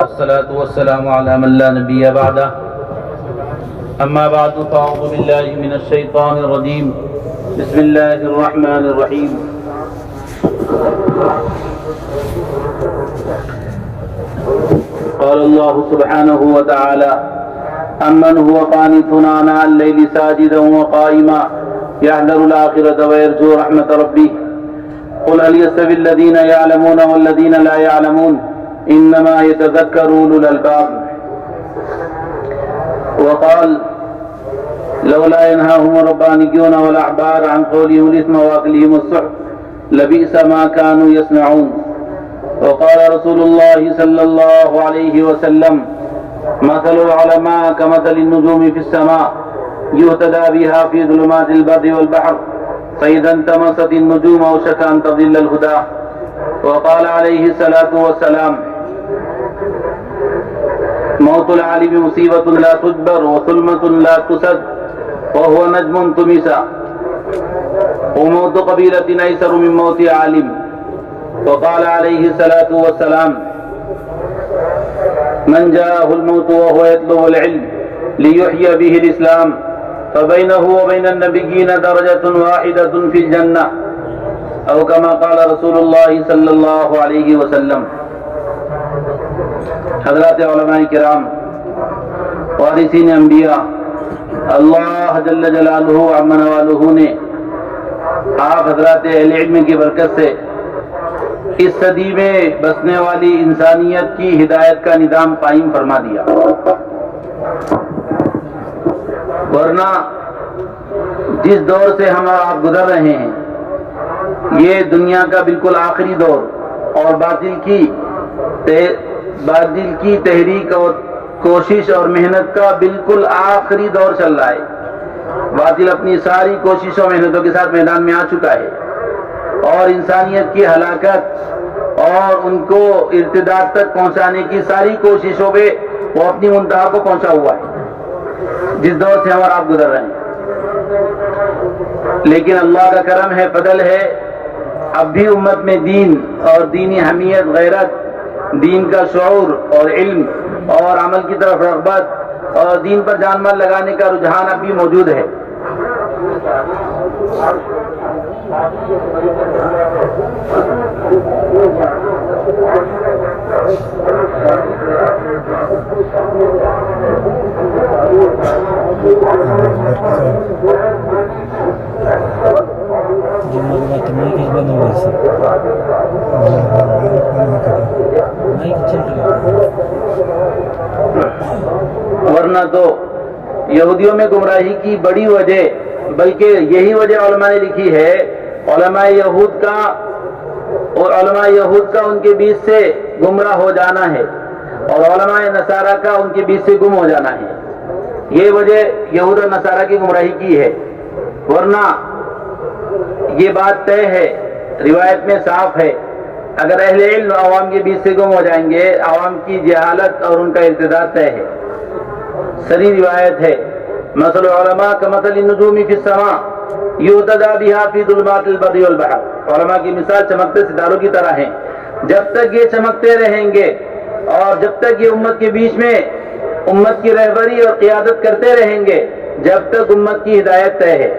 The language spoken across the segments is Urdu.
والصلاة والسلام على من لا نبي بعده أما بعد فأعوذ بالله من الشيطان الرجيم بسم الله الرحمن الرحيم قال الله سبحانه وتعالى أمن هو قانت آناء الليل ساجدا وقائما يحذر الآخرة ويرجو رحمة ربه قل هل يستوي الذين يعلمون والذين لا يعلمون إنما يتذكر أولو الألباب وقال لولا ينهاهم الربانيون والأحبار عن قولهم الإثم وأكلهم السحت لبئس ما كانوا يصنعون وقال رسول الله صلى الله عليه وسلم مثل العلماء كمثل النجوم في السماء يهتدى بها في ظلمات البر والبحر فإذا انتمست النجوم أوشك أن تضل الهدى وقال عليه الصلاة والسلام موت العالم مصيبة لا تجبر وثلمة لا تسد وهو نجم طمس وموت قبيلة أيسر من موت عالم وقال عليه الصلاة والسلام من جاءه الموت وهو يطلب العلم ليحيي به الإسلام فبينه وبين النبيين درجة واحدة في الجنة أو كما قال رسول الله صلی اللہ علیہ وسلم۔ حضرات علماء کرام، وارثین انبیاء، اللہ جل جلالہ عمن والہ نے آپ حضرات اہل علم کی برکت سے اس صدی میں بسنے والی انسانیت کی ہدایت کا نظام قائم فرما دیا، ورنہ جس دور سے ہم آپ گزر رہے ہیں یہ دنیا کا بالکل آخری دور اور باطل کی تحریک اور کوشش اور محنت کا بالکل آخری دور چل رہا ہے۔ باطل اپنی ساری کوششوں محنتوں کے ساتھ میدان میں آ چکا ہے اور انسانیت کی ہلاکت اور ان کو ارتداد تک پہنچانے کی ساری کوششوں پہ وہ اپنی منتہا کو پہنچا ہوا ہے جس دور سے ہم اور آپ گزر رہے ہیں۔ لیکن اللہ کا کرم ہے، فضل ہے، اب بھی امت میں دین اور دینی حمیت، غیرت، دین کا شعور اور علم اور عمل کی طرف رغبت اور دین پر جان مال لگانے کا رجحان اب بھی موجود ہے۔ ورنہ تو یہودیوں میں گمراہی کی بڑی وجہ، بلکہ یہی وجہ علماء نے لکھی ہے، علماء یہود کا ان کے بیچ سے گمراہ ہو جانا ہے اور علماء نصارہ کا ان کے بیچ سے گم ہو جانا ہے۔ یہ وجہ یہود اور نصارہ کی گمراہی کی ہے، ورنہ یہ بات طے ہے، روایت میں صاف ہے، اگر اہل علم عوام کے بیچ سے گم ہو جائیں گے، عوام کی جہالت اور ان کا ارتداد طے ہے۔ صریح روایت ہے، مثل العلماء کمثل النجوم فی السماء یہتدی بها فی ظلمات البر والبحر۔ علماء کی مثال چمکتے ستاروں کی طرح ہیں، جب تک یہ چمکتے رہیں گے اور جب تک یہ امت کے بیچ میں امت کی رہبری اور قیادت کرتے رہیں گے، جب تک امت کی ہدایت طے ہے۔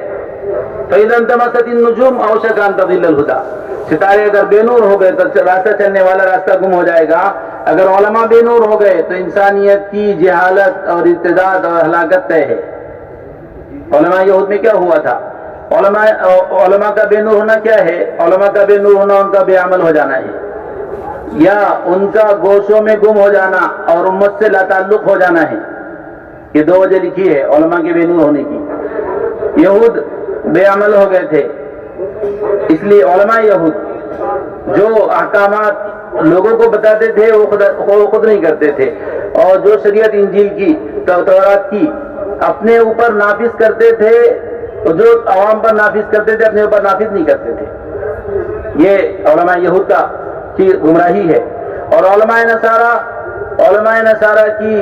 فَإِذَا انْتَمَسَتِ النُّجُومُ أَوْشَكَ أَن تَضِلَّ الْهُدَى۔ ستارے اگر بے نور ہو گئے تو راستہ چلنے والا راستہ گم ہو جائے گا، اگر علماء بے نور ہو گئے تو انسانیت کی جہالت اور ارتداد اور ہلاکت طے ہے۔ علماء یہود میں کیا ہوا تھا؟ علماء کا بے نور ہونا کیا ہے؟ علماء کا بے نور ہونا ان کا بے عمل ہو جانا ہے، یا ان کا گوشوں میں گم ہو جانا اور امت سے لا تعلق ہو جانا ہے۔ یہ دو وجہ لکھی ہے علماء کے بے نور ہونے کی۔ یہود بے عمل ہو گئے تھے، اس لیے علماء یہود جو احکامات لوگوں کو بتاتے تھے وہ خود نہیں کرتے تھے، اور جو شریعت انجیل کی، تورات کی اپنے اوپر نافذ کرتے تھے، جو عوام پر نافذ کرتے تھے اپنے اوپر نافذ نہیں کرتے تھے۔ یہ علماء یہود کی گمراہی ہے۔ اور علماء نصارہ کی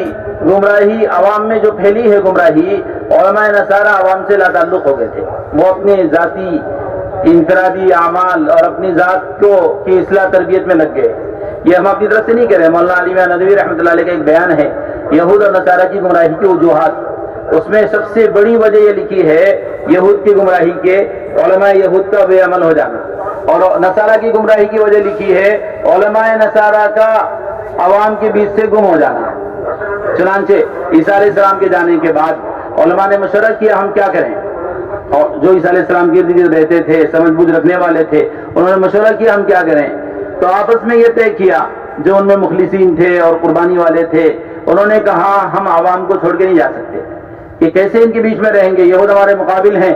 گمراہی عوام میں جو پھیلی ہے گمراہی، علماء نصارہ عوام سے لا تعلق ہو گئے تھے، وہ اپنے ذاتی انفرادی اعمال اور اپنی ذات کی اصلاح تربیت میں لگ گئے، یہ ہم اپنی طرف سے نہیں کہہ رہے، مولانا علی میاں ندوی رحمۃ اللہ علیہ کا ایک بیان ہے یہود اور نصارہ کی گمراہی کی وجوہات، اس میں سب سے بڑی وجہ یہ لکھی ہے یہود کی گمراہی کے علماء یہود کا بے عمل ہو جانا، اور نصارہ کی گمراہی کی وجہ لکھی ہے علماء نصارہ کا عوام کے بیچ سے گم ہو جانا۔ چنانچہ عیسیٰ علیہ السلام کے جانے کے بعد علماء نے مشورہ کیا ہم کیا کریں، اور جو عیسیٰ علیہ السلام کے ارد گرد رہتے تھے، سمجھ بوجھ رکھنے والے تھے، انہوں نے مشورہ کیا ہم کیا کریں، تو آپس میں یہ طے کیا، جو ان میں مخلصین تھے اور قربانی والے تھے، انہوں نے کہا ہم عوام کو چھوڑ کے نہیں جا سکتے، کہ کیسے ان کے بیچ میں رہیں گے، یہود ہمارے مقابل ہیں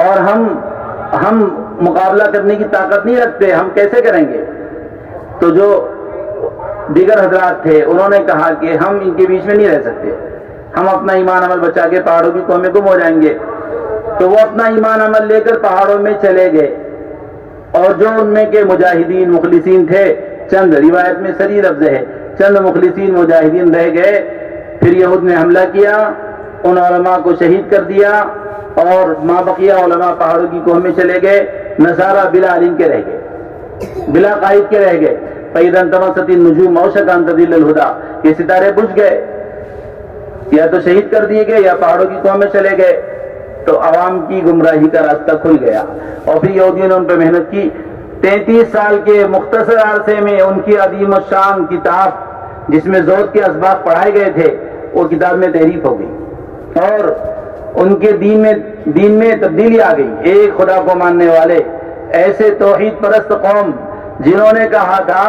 اور ہم مقابلہ کرنے کی طاقت نہیں رکھتے، ہم کیسے کریں گے؟ تو جو دیگر حضرات تھے انہوں نے کہا کہ ہم ان کے بیچ میں نہیں رہ سکتے، ہم اپنا ایمان عمل بچا کے پہاڑوں کی قومیں گم ہو جائیں گے۔ تو وہ اپنا ایمان عمل لے کر پہاڑوں میں چلے گئے، اور جو ان میں کے مجاہدین مخلصین تھے، چند روایت میں صریح لفظ ہے چند مخلصین مجاہدین رہ گئے، پھر یہود نے حملہ کیا، ان علماء کو شہید کر دیا، اور ما بقیہ علماء پہاڑوں کی قوم میں چلے گئے، نصارہ بلا علم کے رہ گئے، بلا قائد کے رہ گئے۔ فَإِذَا انْتَمَسَتِ النُّجُومُ أَوْشَكَ أَن تَضِلَّ الْهُدَىٰ، یہ ستارے بجھ گئے، یا تو شہید کر دیے گئے یا پہاڑوں کی قوم میں چلے گئے، تو عوام کی گمراہی کا راستہ کھل گیا۔ اور پھر یہودیوں نے ان پہ محنت کی، 33 سال کے مختصر عرصے میں ان کی عظیم الشان کتاب جس میں زہد کے اسباق پڑھائے گئے تھے، وہ کتاب میں تحریف ہو گئی، اور ان کے دین میں تبدیلی آ گئی۔ ایک خدا کو ماننے والے ایسے توحید پرست قوم جنہوں نے کہا تھا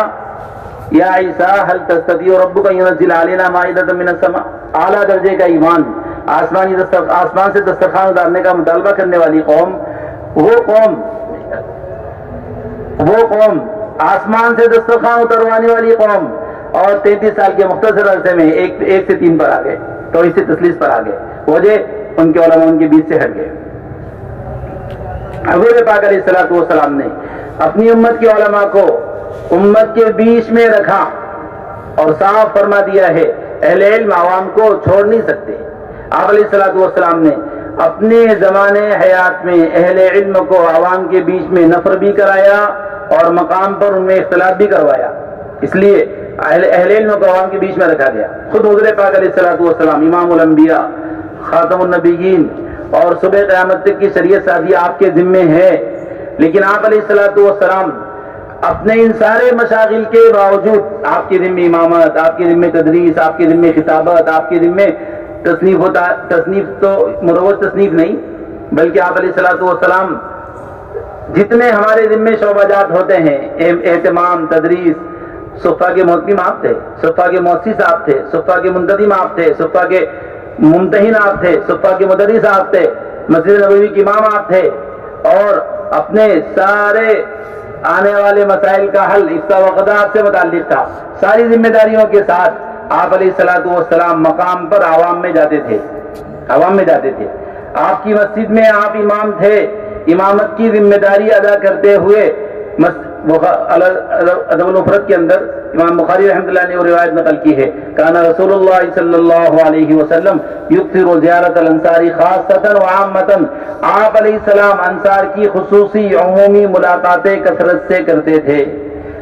یا عیسیٰ هل تستطيع ربك ان ينزل علينا مائدة من السماء، اعلیٰ درجے کا ایمان، آسمان سے دسترخوان اتارنے کا مطالبہ کرنے والی قوم، وہ قوم آسمان سے دسترخوان اتروانے والی قوم، اور 33 سال کے مختصر عرصے میں ایک سے 3 پر آ گئے، توحید سے تثلیث پر آ گئے، وجہ ان کے علماء ان کے بیچ سے ہٹ گئے۔ حضور پاک علیہ الصلوۃ والسلام نے اپنی امت کے علماء کو امت کے بیچ میں رکھا اور صاف فرما دیا ہے اہل علم عوام کو چھوڑ نہیں سکتے۔ آپ علیہ الصلوۃ والسلام نے اپنے زمانے حیات میں اہل علم کو عوام کے بیچ میں نفر بھی کرایا اور مقام پر ان میں اختلاف بھی کروایا، اس لیے اہل علم کو عوام کے بیچ میں رکھا گیا۔ خود حضور پاک علیہ الصلوۃ والسلام امام الانبیاء خاتم النبیین اور صبح قیامت تک کی شریعت سازی آپ کے ذمے ہے، لیکن آپ علیہ الصلوۃ والسلام اپنے ان سارے مشاغل کے باوجود، آپ کے ذمے امامت، آپ کے ذمے تدریس، آپ کے ذمے خطابت، آپ کے ذمے تصنیف تو مروج تصنیف نہیں، بلکہ آپ علیہ الصلوۃ والسلام جتنے ہمارے ذمے شعبہ جات ہوتے ہیں، اہتمام، تدریس، صفہ کے محتم آپ تھے، صفہ کے مؤسس آپ تھے، صفہ کے منتظم آپ تھے، صفہ کے ممتحن آپ تھے، صفہ کے مدرس آپ تھے، مسجد نبوی کے امام آپ تھے، اور اپنے سارے آنے والے مسائل کا حل افتاء و قضاء آپ سے متعلق تھا۔ ساری ذمہ داریوں کے ساتھ آپ علیہ الصلوۃ والسلام مقام پر عوام میں جاتے تھے، آپ کی مسجد میں آپ امام تھے، امامت کی ذمہ داری ادا کرتے ہوئے ادب المفرد کے اندر امام بخاری رحمۃ اللہ نے وہ روایت نقل کی ہے، کان رسول اللہ صلی اللہ علیہ وسلم یکثر زیارت الانصار خاصۃ وعامۃ، آپ علیہ السلام انصار کی خصوصی عمومی ملاقاتیں کثرت سے کرتے تھے۔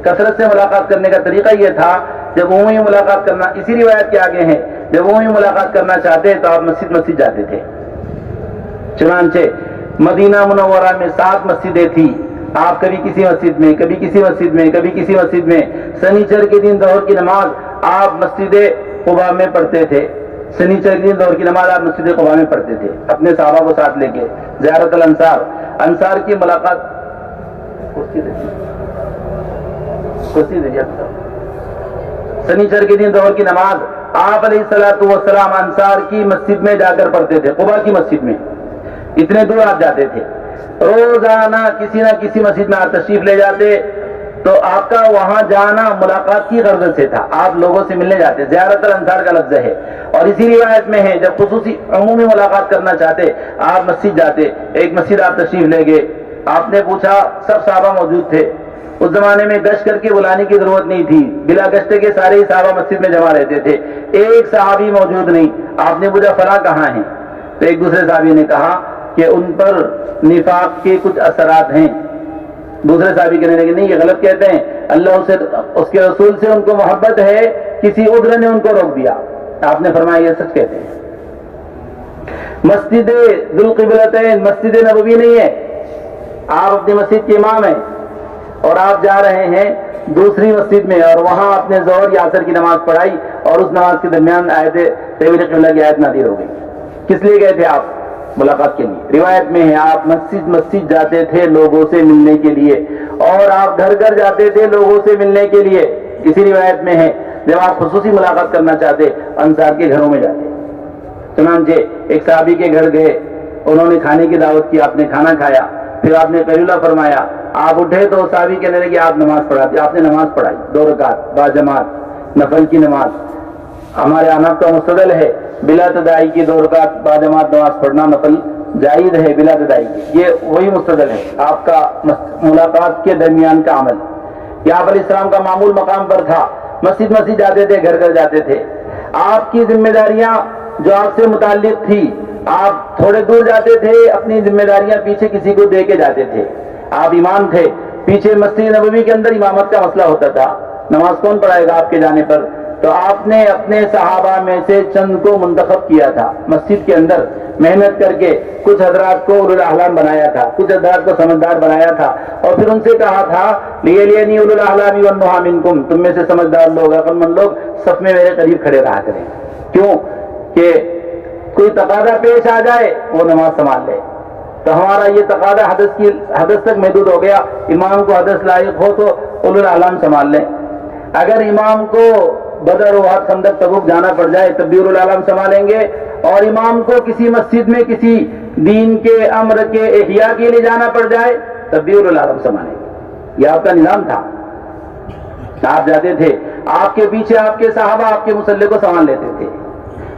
کثرت سے ملاقات کرنے کا طریقہ یہ تھا، جب عمومی ملاقات کرنا، اسی روایت کے آگے ہیں، جب عمومی ملاقات کرنا چاہتے تو آپ مسجد جاتے تھے۔ چنانچہ مدینہ منورہ میں 7 مسجدیں تھیں، آپ کبھی کسی مسجد میں، کبھی کسی مسجد میں، کبھی کسی مسجد میں، سنیچر کے دن ظہر کی نماز آپ مسجد قباء میں پڑھتے تھے، سنیچر کے دن ظہر کی نماز آپ مسجد قباء میں پڑھتے تھے اپنے صحابہ کو ساتھ لے کے۔ زیارت الانصار، انصار کی ملاقات، سنیچر کے دن ظہر کی نماز آپ علیہ الصلوۃ والسلام انصار کی مسجد میں جا کر پڑھتے تھے، قباء کی مسجد میں، اتنے دور آپ جاتے تھے۔ روزانہ کسی نہ کسی مسجد میں آپ تشریف لے جاتے، تو آپ کا وہاں جانا ملاقات کی غرض سے تھا، آپ لوگوں سے ملنے جاتے، زیارت الانصار کا لفظ ہے۔ اور اسی روایت میں ہے جب خصوصی عمومی ملاقات کرنا چاہتے آپ مسجد جاتے، ایک مسجد آپ تشریف لے گئے، آپ نے پوچھا، سب صحابہ موجود تھے، اس زمانے میں گشت کر کے بلانے کی ضرورت نہیں تھی، بلا گشت کے سارے ہی صحابہ مسجد میں جمع رہتے تھے، ایک صحابی موجود نہیں، آپ نے پوچھا فلاں کہاں ہیں؟ تو ایک دوسرے صحابی نے کہا کہ ان پر نفاق کے کچھ اثرات ہیں، دوسرے صحابی کہنے لگے نہیں یہ غلط کہتے ہیں، اللہ سے اس کے رسول سے ان کو محبت ہے، کسی عذر نے ان کو روک دیا۔ آپ نے فرمایا یہ سچ کہتے ہیں۔ مسجد ذوالقبلتین مسجد نبوی نہیں ہے، آپ اپنی مسجد کے امام ہیں اور آپ جا رہے ہیں دوسری مسجد میں اور وہاں آپ نے ظہر یا عصر کی نماز پڑھائی اور اس نماز کے درمیان آیت تحویل قبلہ کی آیت نازل ہو گئی۔ کس لیے گئے تھے آپ؟ ملاقات کے لیے۔ روایت میں ہے آپ مسجد جاتے تھے لوگوں سے ملنے کے لیے، اور آپ گھر گھر جاتے تھے لوگوں سے ملنے کے لیے۔ اسی روایت میں ہے جب آپ خصوصی ملاقات کرنا چاہتے انصار کے گھروں میں جاتے۔ چنانچہ ایک صحابی کے گھر گئے، انہوں نے کھانے کی دعوت کی، آپ نے کھانا کھایا، پھر آپ نے قیلولہ فرمایا، آپ اٹھے تو صحابی کہنے لگے آپ نماز پڑھاتے، آپ نے نماز پڑھائی 2 رکعت با جماعت نفل کی نماز۔ ہمارے حنف کا مستدل ہے بلا تدائی کی 2 رکعت با جماعت نماز پڑھنا نفل جائز ہے بلا تدائی کی، یہ وہی مستدل ہے آپ کا ملاقات کے درمیان کا عمل۔ یہاں پر اسلام کا معمول مقام پر تھا، مسجد جاتے تھے، گھر گھر جاتے تھے۔ آپ کی ذمہ داریاں جو آپ سے متعلق تھی، آپ تھوڑے دور جاتے تھے، اپنی ذمہ داریاں پیچھے کسی کو دے کے جاتے تھے۔ آپ امام تھے، پیچھے مسجد نبوی کے اندر امامت کا مسئلہ ہوتا تھا، نماز کون پڑھائے گا آپ کے جانے پر؟ تو آپ نے اپنے صحابہ میں سے چند کو منتخب کیا تھا مسجد کے اندر، محنت کر کے کچھ حضرات کو اولو الاحلام بنایا تھا، کچھ حضرات کو سمجھدار بنایا تھا، اور پھر ان سے کہا تھا لیلینی اولو الاحلام والنہی منکم، تم میں سے سمجھدار لوگ، عقل مند لوگ صف میں میرے قریب کھڑے رہا کریں۔ کیوں کہ کوئی تقاضا پیش آ جائے وہ نماز سنبھال لے۔ تو ہمارا یہ تقاضا حدث تک محدود ہو گیا، امام کو حدث لاحق ہو تو اولو الاحلام سنبھال لیں۔ اگر امام کو بدر و احد خندق تبوک جانا پڑ جائے تب بھی اولو الاحلام سنبھالیں گے، اور امام کو کسی مسجد میں کسی دین کے امر کے احیاء کے لیے جانا پڑ جائے تب بھی اولو الاحلام سنبھالیں گے۔ یہ آپ کا نظام تھا، آپ جاتے تھے، آپ کے پیچھے آپ کے صحابہ آپ کے مسلح کو سنبھال لیتے تھے،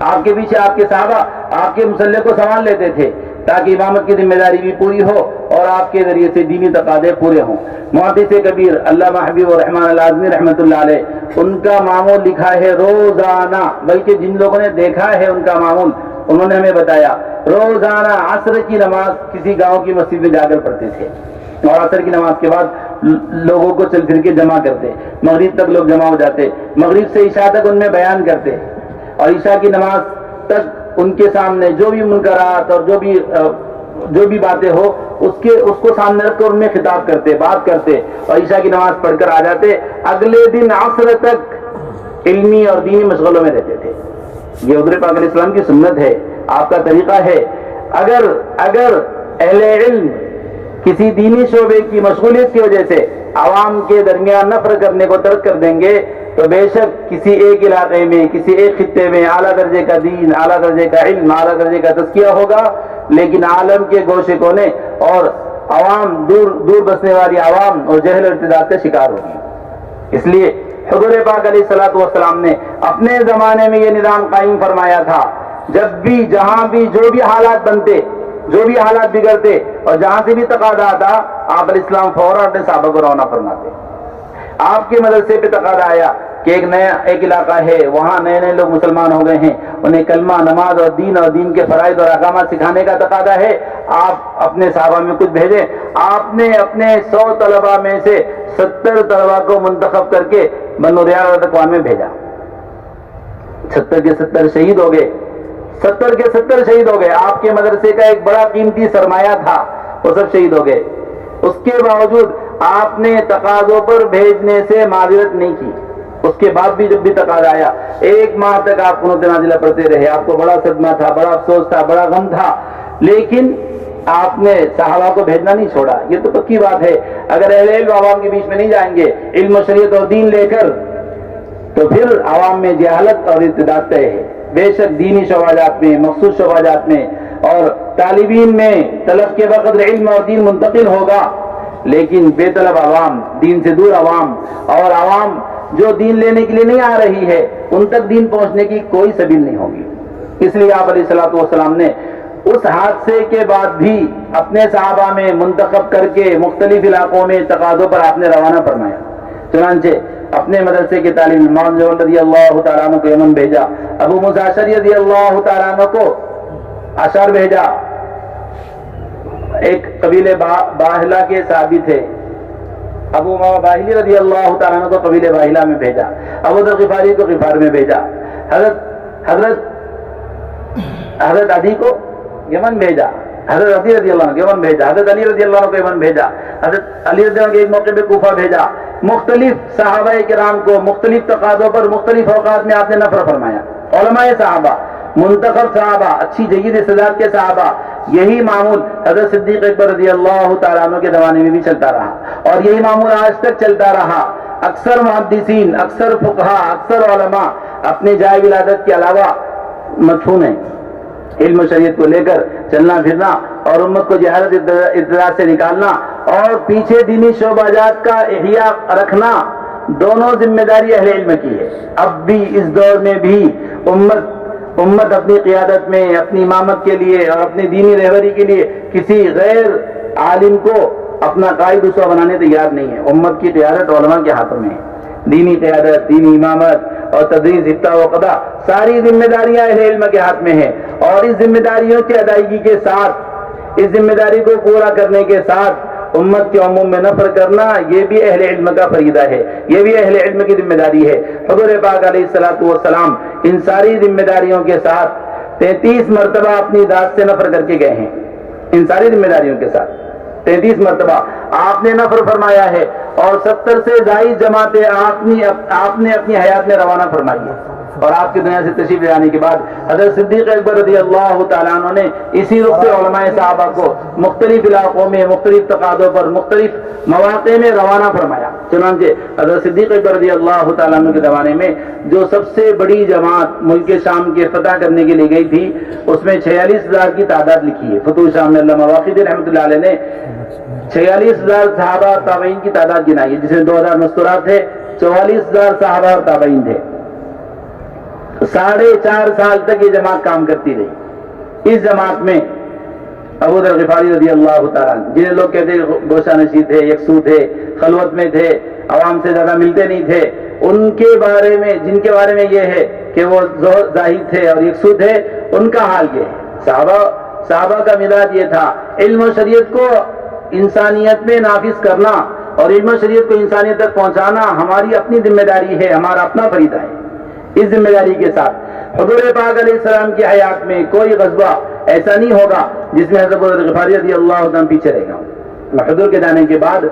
آپ کے پیچھے آپ کے صحابہ آپ کے مسلح کو سنبھال لیتے تھے تاکہ امامت کی ذمہ داری بھی پوری ہو اور آپ کے ذریعے سے دینی تقاضے پورے ہوں۔ محدث کبیر علامہ حبیب الرحمن العظمی رحمۃ اللہ علیہ، ان کا معمول لکھا ہے روزانہ، بلکہ جن لوگوں نے دیکھا ہے ان کا معمول انہوں نے ہمیں بتایا، روزانہ عصر کی نماز کسی گاؤں کی مسجد میں جا کر پڑھتے تھے، اور عصر کی نماز کے بعد لوگوں کو چل پھر کے جمع کرتے، مغرب تک لوگ جمع ہو جاتے، مغرب سے عشاء تک ان میں بیان کرتے، اور عشاء کی نماز تک ان کے سامنے جو بھی منکرات اور جو بھی باتیں ہو اس کو سامنے رکھ کر ان میں خطاب کرتے، بات کرتے، اور عشاء کی نماز پڑھ کر آ جاتے۔ اگلے دن عصر تک علمی اور دینی مشغلوں میں رہتے تھے۔ یہ حضور پاک علیہ السلام کی سنت ہے، آپ کا طریقہ ہے۔ اگر اہل علم کسی دینی شعبے کی مشغولیت کی وجہ سے عوام کے درمیان نفر کرنے کو ترک کر دیں گے تو بے شک کسی ایک علاقے میں، کسی ایک خطے میں اعلیٰ درجے کا دین، اعلیٰ درجے کا علم، اعلیٰ درجے کا تزکیہ ہوگا، لیکن عالم کے گوشے کونے اور عوام دور بسنے والی عوام اور جہل اور ارتداد کا شکار ہوگی۔ اس لیے حضور پاک علیہ الصلوۃ والسلام نے اپنے زمانے میں یہ نظام قائم فرمایا تھا، جب بھی جہاں بھی جو بھی حالات بنتے، جو بھی حالات بگڑتے اور جہاں سے بھی تقاضا آتا، آپ علیہ السلام فوراً اپنے صحابہ کو روانہ فرماتے۔ آپ کے مدرسے پہ تقاضا آیا کہ ایک علاقہ ہے، وہاں نئے لوگ مسلمان ہو گئے ہیں، انہیں کلمہ، نماز اور دین کے فرائض اور احکامات سکھانے کا تقاضا ہے، آپ اپنے صحابہ میں کچھ بھیجیں۔ آپ نے اپنے 100 طلبہ میں سے 70 طلبہ کو منتخب کر کے بنو ریاض الاقوام میں بھیجا۔ 70 کے 70 شہید ہو گئے، 70 کے 70 شہید ہو گئے۔ آپ کے مدرسے کا ایک بڑا قیمتی سرمایہ تھا، وہ سب شہید ہو گئے۔ اس کے باوجود آپ نے تقاضوں پر بھیجنے سے معذرت نہیں کی۔ اس کے بعد بھی جب بھی تقاضا آیا 1 ماہ تک آپ قنوت نازلہ پڑھتے رہے، آپ کو بڑا صدمہ تھا، بڑا افسوس تھا، بڑا غم تھا، لیکن آپ نے صحابہ کو بھیجنا نہیں چھوڑا۔ یہ تو پکی بات ہے، اگر اہل علم عوام کے بیچ میں نہیں جائیں گے علم و شریعت اور دین لے کر تو پھر عوام میں جہالت اور ارتداد طے ہے۔ بے شک دینی شعبات میں، مخصوص شعبات میں اور طالبین میں طلب کے وقت علم اور دین منتقل ہوگا، لیکن بے طلب عوام، دین سے دور عوام اور عوام جو دین لینے کے لیے نہیں آ رہی ہے، ان تک دین پہنچنے کی کوئی سبیل نہیں ہوگی۔ اس لیے آپ علیہ الصلوۃ والسلام نے اس حادثے کے بعد بھی اپنے صحابہ میں منتخب کر کے مختلف علاقوں میں تقاضوں پر آپ نے روانہ فرمایا۔ چنانچہ اپنے مدرسے کے طالب علم جوہر رضی اللہ تعالیٰ عنہ کو یمن بھیجا، ابو موسیٰ اشعری رضی اللہ تعالیٰ عنہ کو اشعر بھیجا۔ ایک قبیلے باہلا کے صحابی تھے، ابو امامہ باہلی رضی اللہ تعالیٰ عنہ کو قبیلہ باہلہ میں بھیجا، ابو ذر غفاری کو غفار میں بھیجا، حضرت عدی کو یمن بھیجا، حضرت عدی رضی اللہ عنہ کو یمن بھیجا، حضرت علی رضی اللہ عنہ کو یمن بھیجا، حضرت علی رضی اللہ عنہ کو ایک موقع پہ کوفہ بھیجا۔ مختلف صحابہ کرام کو مختلف تقاضوں پر مختلف اوقات میں آپ نے نفر فرمایا۔ علماء صحابہ، منتخب صحابہ، اچھی جید استعداد کے صحابہ، یہی معمول حضرت صدیق اکبر رضی اللہ تعالیٰ عنہ کے زمانے میں بھی چلتا رہا اور یہی معمول آج تک چلتا رہا۔ اکثر محدثین، اکثر فقہا، اکثر علماء اپنے جائے ولادت کے علاوہ مدفون ہیں۔ علم و شریعت کو لے کر چلنا پھرنا اور امت کو جہالت ابتداء سے نکالنا اور پیچھے دینی شعبہ جات کا احیاء رکھنا، دونوں ذمہ داری اہل علم کی ہے۔ اب بھی اس دور میں بھی امت اپنی قیادت میں، اپنی امامت کے لیے اور اپنی دینی رہبری کے لیے کسی غیر عالم کو اپنا قائد اسوہ بنانے تیار نہیں ہے۔ امت کی قیادت علماء کے ہاتھوں میں ہے۔ دینی قیادت، دینی امامت اور تدریس، افتاء و قضاء، ساری ذمہ داریاں اہل علم کے ہاتھ میں ہیں، اور اس ذمہ داریوں کی ادائیگی کے ساتھ، اس ذمہ داری کو پورا کرنے کے ساتھ امت کے عموم میں نفر کرنا، یہ بھی اہل علم کا فریضہ ہے، یہ بھی اہل علم کی ذمہ داری ہے۔ حضور پاک علیہ الصلوۃ والسلام ان ساری ذمہ داریوں کے ساتھ 33 مرتبہ اپنی ذات سے نفر کر کے گئے ہیں۔ ان ساری ذمہ داریوں کے ساتھ 33 مرتبہ آپ نے نفر فرمایا ہے، اور 70 سے زائد جماعتیں آپ نے اپنی حیات میں روانہ فرمائی ہے۔ اور آپ کی دنیا سے تشریف لے آنے کے بعد حضرت صدیق اکبر رضی اللہ تعالیٰ عنہ نے اسی رخ سے علماء صحابہ کو مختلف علاقوں میں، مختلف تقاضوں پر، مختلف مواقع میں روانہ فرمایا۔ چنانچہ حضرت صدیق اکبر رضی اللہ تعالیٰ عنہ کے زمانے میں جو سب سے بڑی جماعت ملک شام کے فتح کرنے کے لیے گئی تھی، اس میں 46,000 کی تعداد لکھی ہے۔ فتوح شام میں علامہ واقدی رحمۃ اللہ علیہ نے 46,000 صحابہ تابعین کی تعداد گنائی ہے، جس میں 2,000 مستورات تھے، 44,000 صحابہ اور تابعین تھے۔ 4.5 سال تک یہ جماعت کام کرتی رہی۔ اس جماعت میں ابو ذر غفاری رضی اللہ تعالیٰ عنہ، جنہیں لوگ کہتے گوشہ نشین تھے، یکسو تھے، خلوت میں تھے، عوام سے زیادہ ملتے نہیں تھے، ان کے بارے میں، جن کے بارے میں یہ ہے کہ وہ زاہد تھے اور یکسو تھے، ان کا حال یہ ہے۔ صحابہ کا مزاج یہ تھا، علم و شریعت کو انسانیت میں نافذ کرنا اور علم و شریعت کو انسانیت تک پہنچانا ہماری اپنی ذمہ داری ہے، ہمارا اپنا فریضہ ہے۔ اس ذمہ داری کے ساتھ حضور پاک علیہ السلام کی حیات میں کوئی غزوہ ایسا نہیں ہوگا جس میں حضرت ابو ذر غفاری رضی اللہ عنہ پیچھے رہے گا۔ حضور کے جانے کے بعد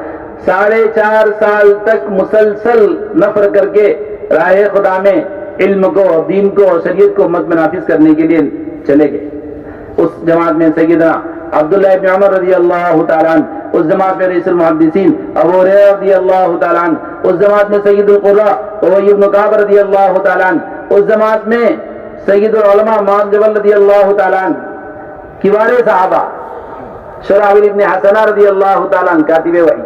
4.5 سال تک مسلسل نفر کر کے راہ خدا میں علم کو، دین کو اور شریعت کو امت میں نافذ کرنے کے لیے چلے گئے۔ اس جماعت میں سیدنا عبداللہ ابن عمر رضی اللہ تعالیٰ عنہ، اس جماعت میں رئیس المحدثین ابو ہریرہ رضی اللہ تعالیٰ عنہ، اس جماعت میں سید القراء ابی بن کعب رضی اللہ تعالیٰ عنہ، اس جماعت میں سید العلماء معاذ جبل رضی اللہ تعالیٰ عنہ، کبار صحابہ شرحبیل ابن حسنہ رضی اللہ تعالیٰ عنہ کاتب وحی،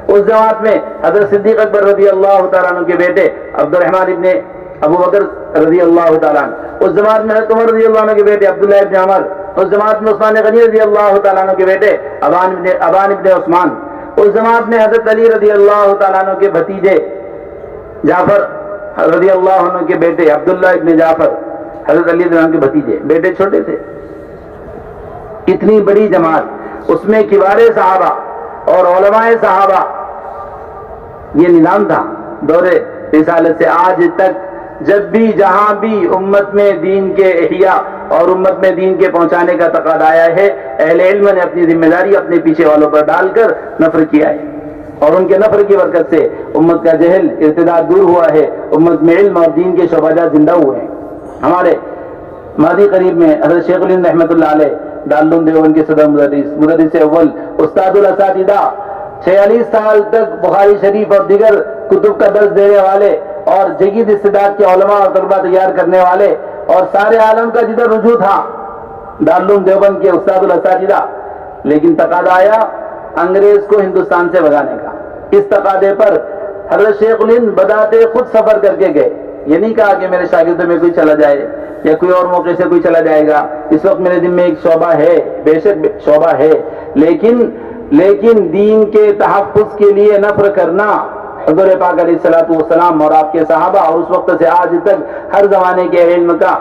اس جماعت میں حضرت صدیق اکبر رضی اللہ تعالیٰ عنہ کے بیٹے عبد الرحمن ابن ابو بکر رضی اللہ تعالیٰ عنہ، اس جماعت میں حضرت عمر رضی اللہ عنہ کے بیٹے عبداللہ ابن عمر، اس جماعت میں عثمان غنی رضی اللہ تعالیٰ عنہ کے بیٹے ابان ابن عثمان، اس جماعت میں حضرت علی رضی اللہ تعالیٰ عنہ کے بھتیجے جعفر رضی اللہ عنہ کے بیٹے عبداللہ ابن جعفر، حضرت علی رضی اللہ عنہ کے بھتیجے، بیٹے چھوٹے تھے۔ اتنی بڑی جماعت، اس میں کبار صحابہ اور علماء صحابہ، یہ نظام تھا دور رسالت سے آج تک۔ جب بھی جہاں بھی امت میں دین کے احیاء اور امت میں دین کے پہنچانے کا تقاضا آیا ہے، اہل علم نے اپنی ذمہ داری اپنے پیچھے والوں پر ڈال کر نفر کیا ہے، اور ان کے نفر کی برکت سے امت کا جہل ارتداد دور ہوا ہے، امت میں علم اور دین کے شعبہ جات زندہ ہوئے ہیں۔ ہمارے ماضی قریب میں حضرت شیخ الہند رحمۃ اللہ علیہ دارالعلوم دیوبند کے صدر مدرس اول، استاد الاساتذہ، 46 سال تک بخاری شریف اور دیگر کتب کا درس دینے والے اور جید استعداد کے علماء اور طلباء تیار کرنے والے، اور سارے عالم کا جدھر رجوع تھا دارالعلوم دیوبند کے استاد الاساتذہ، لیکن تقاضا آیا انگریز کو ہندوستان سے بھگانے کا۔ اس تقاضے پر حضرت شیخ الہند بذات خود سفر کر کے گئے۔ یہ نہیں کہا کہ میرے شاگردوں میں کوئی چلا جائے یا کوئی اور موقع سے کوئی چلا جائے گا، اس وقت میرے ذمہ ایک شعبہ ہے، بے شک شعبہ ہے، لیکن دین کے تحفظ کے لیے نفر کرنا حضور پاک علیہ الصلوۃ والسلام اور آپ کے صحابہ اور اس وقت سے آج تک ہر زمانے کے علم کا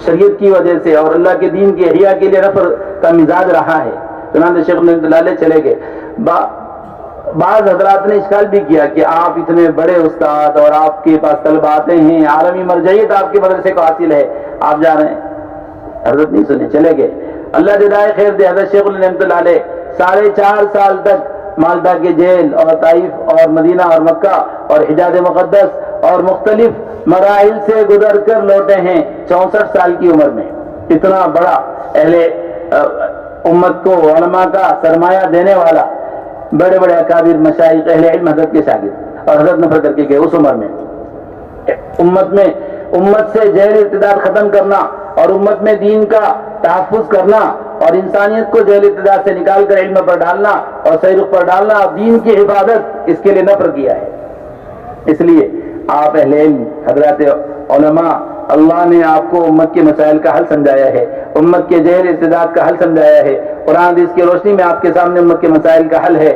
شریعت کی وجہ سے اور اللہ کے دین کے احیاء کے لیے نفر کا مزاج رہا ہے۔ چنانچہ شیخ الہند چلے گئے۔ بعض حضرات نے اشکال بھی کیا کہ آپ اتنے بڑے استاد اور آپ کے پاس طلبہ آتے ہیں، عالمی مرجعیت آپ کے مدرسے کو حاصل ہے، آپ جا رہے ہیں؟ حضرت نہیں سنے، چلے گئے۔ اللہ جزائے خیر دے، حضرت شیخ رحمۃ اللہ علیہ 4.5 سال تک مالٹا کے جیل اور طائف اور مدینہ اور مکہ اور حجاز مقدس اور مختلف مراحل سے گزر کر لوٹے ہیں 64 سال کی عمر میں۔ اتنا بڑا اہل امت کو علماء کا سرمایہ دینے والا، بڑے بڑے اکابر مشائخ اہل علم حضرت کے شاگرد، اور حضرت نفر کر کے گئے اس عمر میں۔ امت سے جہل ارتداد ختم کرنا اور امت میں دین کا تحفظ کرنا اور انسانیت کو جہل ارتداد سے نکال کر علم پر ڈالنا اور صحیح رخ پر ڈالنا اور دین کی حفاظت، اس کے لیے نفر کیا ہے۔ اس لیے آپ اہل علم حضرات علماء، اللہ نے آپ کو امت کے مسائل کا حل سمجھایا ہے، امت کے جہل ارتداد کا حل سمجھایا ہے۔ قرآن حدیث کی روشنی میں آپ کے سامنے امت کے مسائل کا حل ہے۔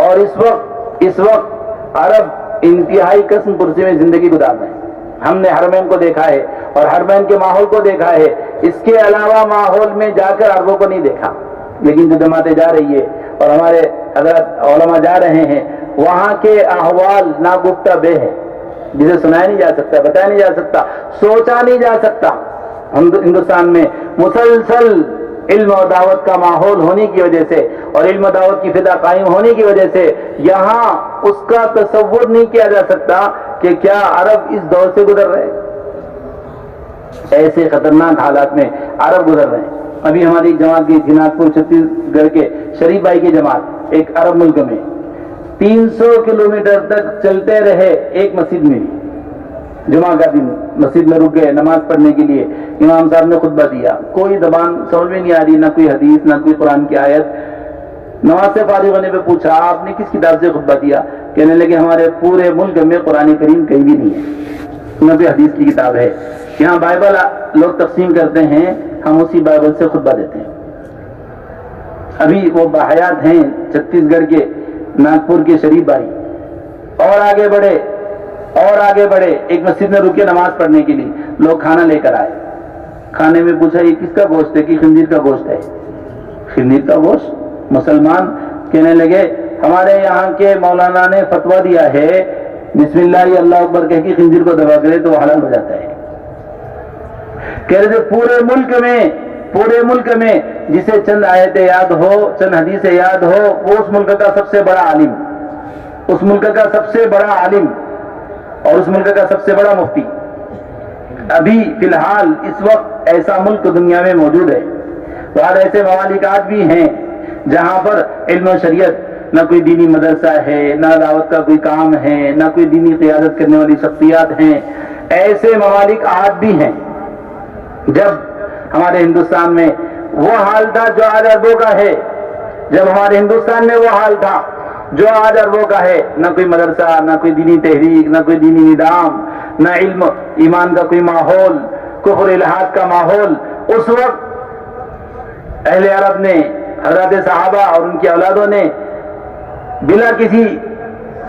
اور اس وقت عرب انتہائی قسم پرسی میں زندگی گزار رہے ہیں۔ ہم نے حرمین کو دیکھا ہے اور حرمین کے ماحول کو دیکھا ہے، اس کے علاوہ ماحول میں جا کر عربوں کو نہیں دیکھا۔ لیکن جو جماعتیں جا رہی ہے اور ہمارے حضرات علماء جا رہے ہیں، وہاں کے احوال ناگفتہ بے ہے، جسے سنایا نہیں جا سکتا، بتایا نہیں جا سکتا، سوچا نہیں جا سکتا۔ ہندوستان میں مسلسل علم و دعوت کا ماحول ہونے کی وجہ سے اور علم و دعوت کی فضا قائم ہونے کی وجہ سے یہاں اس کا تصور نہیں کیا جا سکتا کہ کیا عرب اس دور سے گزر رہے ہیں۔ ایسے خطرناک حالات میں عرب گزر رہے ہیں۔ ابھی ہماری جماعت کی تھی ناگپور چھتیس گڑھ کے شریف بھائی کی جماعت ایک عرب ملک میں 300 کلومیٹر تک چلتے رہے ایک مسجد میں، جمعہ کا دن مسجد میں رک گئے نماز پڑھنے کے لیے، امام صاحب نے خطبہ دیا، کوئی زبان سمجھ میں نہیں آ رہی، نہ کوئی حدیث نہ کوئی قرآن کی آیت۔ نماز سے فارغ ہونے پہ پوچھا آپ نے کس کتاب سے خطبہ دیا؟ کہنے لگے ہمارے پورے ملک میں قرآن کریم کہیں بھی نہیں ہے، نہ کوئی حدیث کی کتاب ہے، یہاں بائبل لوگ تقسیم کرتے ہیں، ہم اسی بائبل سے خطبہ دیتے ہیں۔ ابھی وہ باحیات ہیں چھتیس گڑھ کے ناگپور کے شریف بھائی، اور آگے بڑھے ایک مسجد میں رکے نماز پڑھنے کے لیے، لوگ کھانا لے کر آئے، کھانے میں پوچھا یہ کس کا گوشت ہے؟ کہ خنزیر کا گوشت ہے۔ خنزیر کا گوشت؟ مسلمان کہنے لگے ہمارے یہاں کے مولانا نے فتویٰ دیا ہے بسم اللہ اللہ اکبر کہہ کے خنزیر کو ذبح کرے تو وہ حلال ہو جاتا ہے۔ کہہ رہے تھے پورے ملک میں جسے چند آیتیں یاد ہو، چند حدیثیں یاد ہو، وہ اس ملک کا سب سے بڑا عالم، اس ملک کا سب سے بڑا عالم اور اس ملک کا سب سے بڑا مفتی۔ ابھی فی الحال اس وقت ایسا ملک دنیا میں موجود ہے، اور ایسے ممالکات بھی ہیں جہاں پر علم و شریعت، نہ کوئی دینی مدرسہ ہے، نہ دعوت کا کوئی کام ہے، نہ کوئی دینی قیادت کرنے والی شخصیات ہیں۔ ایسے ممالک آج بھی ہیں۔ جب ہمارے ہندوستان میں وہ حال تھا جو آج عربوں کا ہے، جب ہمارے ہندوستان میں وہ حال تھا جو آج عربوں کا ہے، نہ کوئی مدرسہ، نہ کوئی دینی تحریک، نہ کوئی دینی نظام، نہ علم ایمان کا کوئی ماحول، کفر الحاد کا ماحول، اس وقت اہل عرب نے، حضرات صحابہ اور ان کی اولادوں نے بلا کسی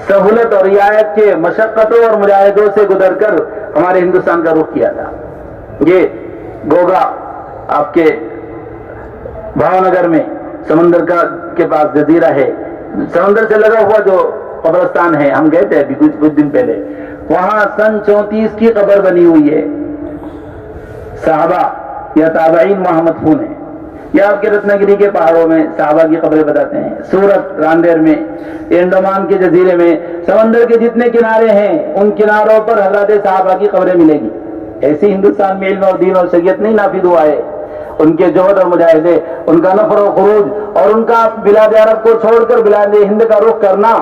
سہولت اور رعایت کے مشقتوں اور مجاہدوں سے گزر کر ہمارے ہندوستان کا رخ کیا تھا۔ یہ گوگا آپ کے بھاونگر میں سمندر کے پاس جزیرہ ہے، سمندر سے لگا ہوا جو قبرستان ہے، ہم گئے تھے ابھی کچھ دن پہلے، وہاں سن 34 کی قبر بنی ہوئی ہے، صحابہ یا تابعین وہاں مدفون ہیں، یا آپ کے رتنا گری کے پہاڑوں میں صحابہ کی قبریں بتاتے ہیں، سورت راندیر میں، انڈمان کے جزیرے میں، سمندر کے جتنے کنارے ہیں ان کناروں پر حضرات صحابہ کی قبریں ملے گی۔ ایسی ہندوستان میں علم اور دین اور شریعت نہیں نافذ ہوا ہے۔ ان کے جوہد اور مجاہدے، ان کا نفر و خروج اور ان کا بلاد عرب کو چھوڑ کر بلاد ہند کا رخ کرنا،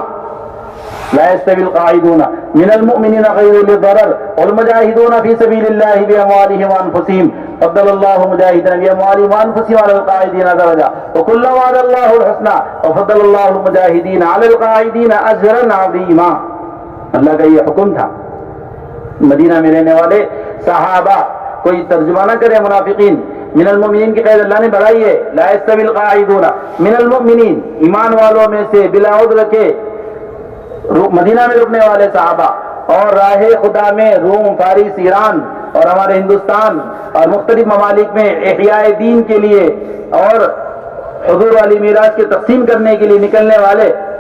لا يستوي القاعدون من المؤمنين غير اولي الضرر والمجاهدون في سبيل الله باموالهم وانفسهم فضل الله المجاهدين باموالهم وانفسهم على القاعدين درجة وكلا وعد الله الحسنى وفضل الله المجاهدين على القاعدين اجرا عظيما۔ اللہ کا یہ حکم تھا۔ مدینہ میں رہنے والے صحابہ، کوئی ترجمہ نہ کرے منافقین، من المؤمنین کی قید اللہ نے بڑھائی ہے، لا يستوي القاعدون من المؤمنین، ایمان والوں میں سے بلا عذر کے مدینہ میں رکنے والے صحابہ، اور راہ خدا میں روم، فارس، ایران اور ہمارے ہندوستان اور مختلف ممالک میں احیاء دین کے لیے اور حضور والی میراث کے تقسیم کرنے کے لیے نکلنے والے